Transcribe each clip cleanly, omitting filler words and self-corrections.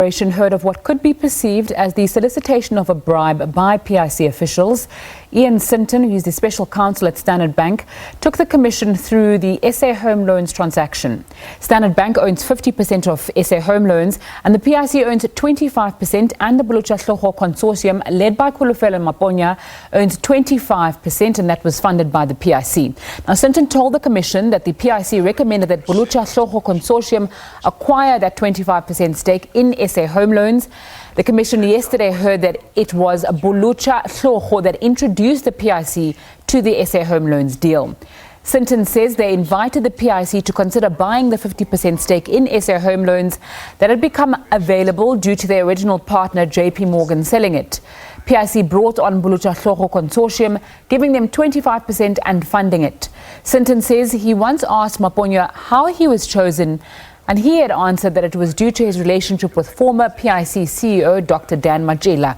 Heard of what could be perceived as the solicitation of a bribe by PIC officials. Ian Sinton, who is the special counsel at Standard Bank, took the commission through the SA Homeloans transaction. Standard Bank owns 50% of SA Homeloans and the PIC owns 25%, and the Bolatja Hlogo consortium led by Kholofelo Maponya owns 25%, and that was funded by the PIC. Now, Sinton told the commission that the PIC recommended that Bolatja Hlogo consortium acquire that 25% stake in SA Homeloans. The commission yesterday heard that it was Bolatja Hlogo that introduced the PIC to the SA Homeloans deal. Sinton says they invited the PIC to consider buying the 50% stake in SA Homeloans that had become available due to their original partner JP Morgan selling it. PIC brought on Bolatja Hlogo consortium, giving them 25% and funding it. Sinton says he once asked Maponya how he was chosen, and he had answered that it was due to his relationship with former PIC CEO Dr. Dan Matjila.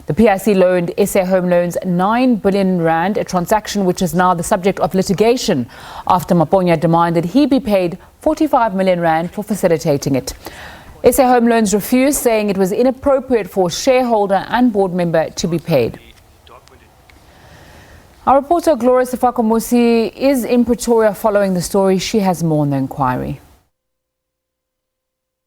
The PIC loaned SA Homeloans 9 billion rand, a transaction which is now the subject of litigation after Maponya demanded he be paid 45 million rand for facilitating it. SA Homeloans refused, saying it was inappropriate for a shareholder and board member to be paid. Our reporter Gloria Sifakomusi is in Pretoria following the story. She has more on the inquiry.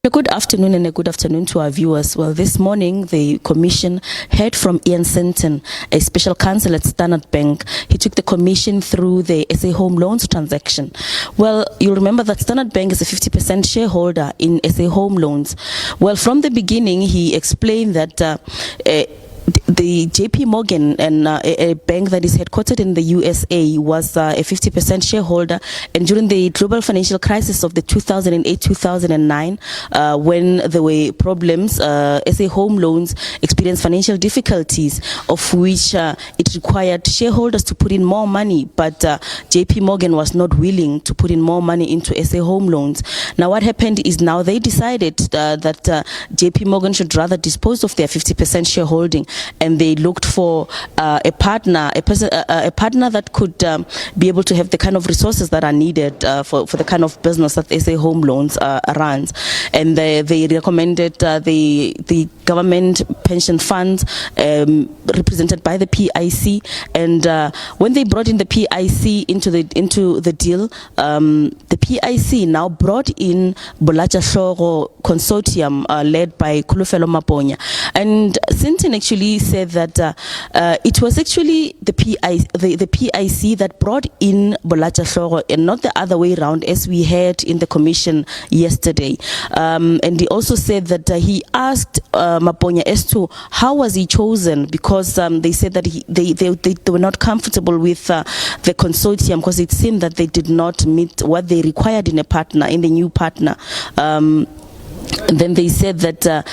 A good afternoon and a good afternoon to our viewers. Well, this morning the commission heard from Ian Sinton, a special counsel at Standard Bank. He took the commission through the SA Homeloans transaction. Well, you'll remember that Standard Bank is a 50% shareholder in SA Homeloans. Well, from the beginning he explained that the JP Morgan, and a bank that is headquartered in the USA, was a 50% shareholder, and during the global financial crisis of the 2008-2009, when there were problems, SA Homeloans experienced financial difficulties, of which it required shareholders to put in more money, but JP Morgan was not willing to put in more money into SA Homeloans. Now what happened is now they decided that JP Morgan should rather dispose of their 50% shareholding, and they looked for a partner that could be able to have the kind of resources that are needed for the kind of business that SA Homeloans runs. And they recommended the government pension funds represented by the PIC. And when they brought in the PIC into the deal, the PIC now brought in Bolatja Hlogo consortium led by Kholofelo Maponya. And Sinton actually said that it was actually the PIC that brought in Bolatja Hlogo and not the other way around, as we heard in the commission yesterday. And he also said that he asked Maponya as to how was he chosen, because they said that they were not comfortable with the consortium, because it seemed that they did not meet what they required in a partner, in the new partner. And then they said that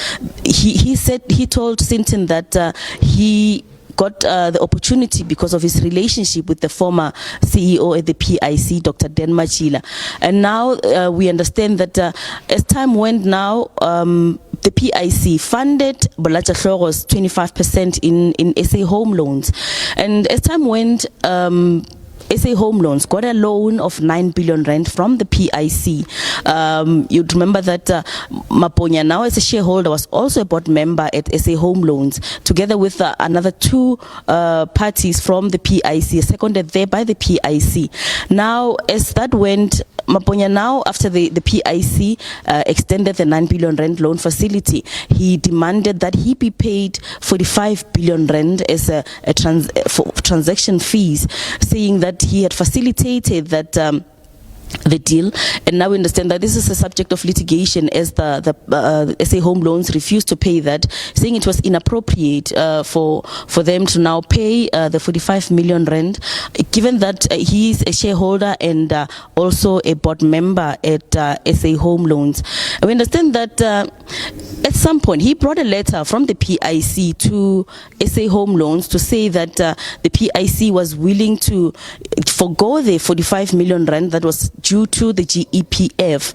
he told Sinton that he got the opportunity because of his relationship with the former CEO at the PIC, Dr. Dan Matjila. And now we understand that as time went now, the PIC funded Bolatja Hlogo's 25% in SA Homeloans. And as time went, SA Homeloans got a loan of 9 billion rand from the PIC. You'd remember that Maponya, now as a shareholder, was also a board member at SA Homeloans, together with another two parties from the PIC, seconded there by the PIC. Now, as that went, Maponya now, after the PIC extended the 9 billion rand loan facility, he demanded that he be paid 45 billion rand as for transaction fees, saying that he had facilitated that the deal. And now we understand that this is a subject of litigation, as the SA Homeloans refused to pay that, saying it was inappropriate for them to now pay the 45 million rand, given that he is a shareholder and also a board member at SA Homeloans. We understand that at some point he brought a letter from the PIC to SA Homeloans to say that the PIC was willing to forgo the 45 million rand that was due to the GEPF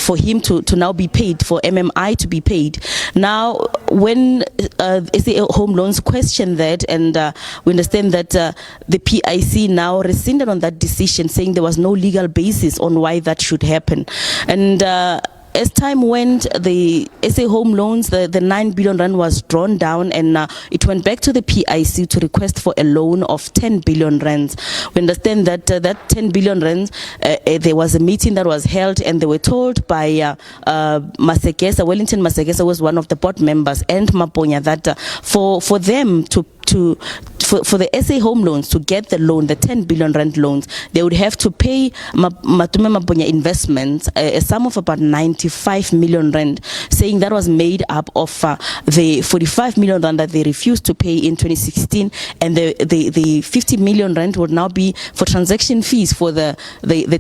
for him to now be paid, for MMI to be paid. Now, when SA Homeloans questioned that, and we understand that the PIC now rescinded on that decision, saying there was no legal basis on why that should happen. And As time went, the SA Homeloans, the 9 billion rand was drawn down, and it went back to the PIC to request for a loan of 10 billion rands. We understand that that 10 billion rands, there was a meeting that was held, and they were told by Masekesa, Wellington Masekesa was one of the board members, and Maponya, that for them for the SA Homeloans to get the loan, the 10 billion rand loans, they would have to pay Matume Maponya Investments a sum of about 95 million rand, saying that was made up of the 45 million rand that they refused to pay in 2016, and the 50 million rand would now be for transaction fees for the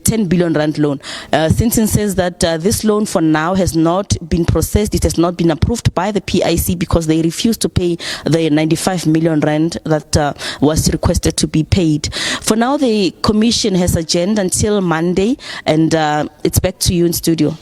10 billion rand loan. Sinton says that this loan for now has not been processed, it has not been approved by the PIC because they refused to pay the 95 million rand that was requested to be paid. For now, the commission has adjourned until Monday, and it's back to you in studio.